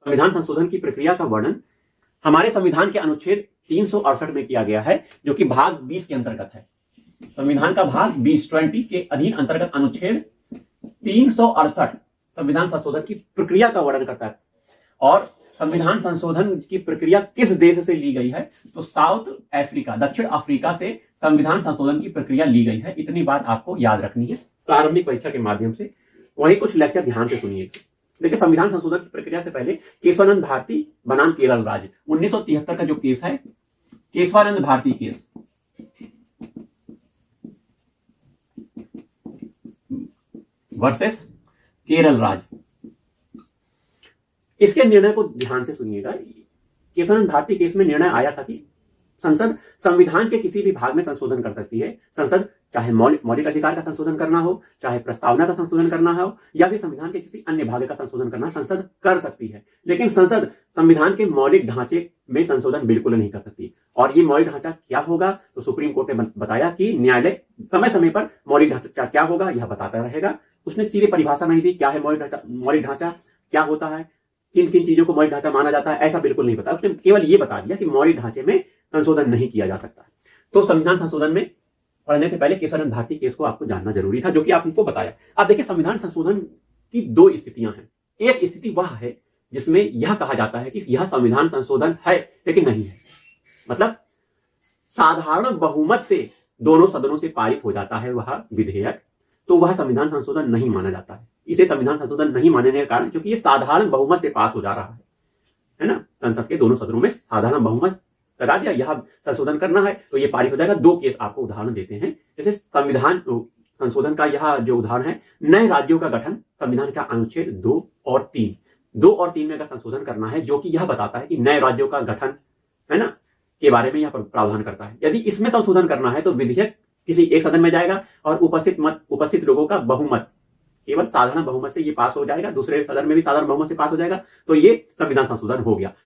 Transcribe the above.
संविधान संशोधन की प्रक्रिया का वर्णन हमारे संविधान के अनुच्छेद 368 में किया गया है, जो कि भाग 20 के अंतर्गत है। संविधान का भाग 20 के अधीन अंतर्गत अनुच्छेद 368 संविधान संशोधन की प्रक्रिया का वर्णन करता है। और संविधान संशोधन की प्रक्रिया किस देश से ली गई है? तो साउथ अफ्रीका, दक्षिण अफ्रीका से संविधान संशोधन की प्रक्रिया ली गई है। इतनी बात आपको याद रखनी है प्रारंभिक परीक्षा के माध्यम से। वही कुछ लेक्चर ध्यान से सुनिए। देखिए, संविधान संशोधन की प्रक्रिया से पहले केशवानंद भारती बनाम केरल राज्य 1973 का जो केस है, केशवानंद भारती केस, वर्सेस केरल राज्य, इसके निर्णय को ध्यान से सुनिएगा। केशवानंद भारती केस में निर्णय आया था कि संसद संविधान के किसी भी भाग में संशोधन कर सकती है। संसद चाहे मौलिक अधिकार का संशोधन करना हो, चाहे प्रस्तावना का संशोधन करना हो, या फिर संविधान के किसी अन्य भाग का संशोधन करना, संसद कर सकती है। लेकिन संसद संविधान के मौलिक ढांचे में संशोधन बिल्कुल नहीं कर सकती। और ये मौलिक ढांचा क्या होगा? तो सुप्रीम कोर्ट ने बताया कि न्यायालय समय समय पर मौलिक ढांचा क्या होगा यह बताता रहेगा। उसने सीधे परिभाषा नहीं दी क्या है मौलिक ढांचा क्या होता है, किन किन चीजों को मौलिक ढांचा माना जाता है, ऐसा बिल्कुल नहीं बताया। उसने केवल ये बता दिया कि मौलिक ढांचे में संशोधन नहीं किया जा सकता। तो संविधान संशोधन में पढ़ने से पहले केशवानंद भारती केस को आपको जानना जरूरी था, जो कि आपको बताया। अब देखिए, संविधान संशोधन की दो स्थितियां हैं। एक स्थिति वह है जिसमें यह कहा जाता है कि यह संविधान संशोधन है लेकिन नहीं है, मतलब साधारण बहुमत से दोनों सदनों से पारित हो जाता है वह विधेयक, तो वह संविधान संशोधन नहीं माना जाता है। इसे संविधान संशोधन नहीं मानने का कारण क्योंकि यह साधारण बहुमत से पास हो जा रहा है ना। संसद के दोनों सदनों में साधारण बहुमत लगा दिया, यह संशोधन करना है तो ये पारित हो जाएगा। दो केस आपको उदाहरण देते हैं। जैसे संविधान संशोधन का यह जो उदाहरण है, नए राज्यों का गठन, संविधान का अनुच्छेद 2 और 3 में अगर संशोधन करना है, जो कि यह बताता है कि नए राज्यों का गठन है ना के बारे में यह प्रावधान करता है। यदि इसमें संशोधन करना है तो विधेयक किसी एक सदन में जाएगा और उपस्थित लोगों का बहुमत, केवल साधारण बहुमत से ये पास हो जाएगा, दूसरे सदन में भी साधारण बहुमत से पास हो जाएगा, तो ये संविधान संशोधन हो गया।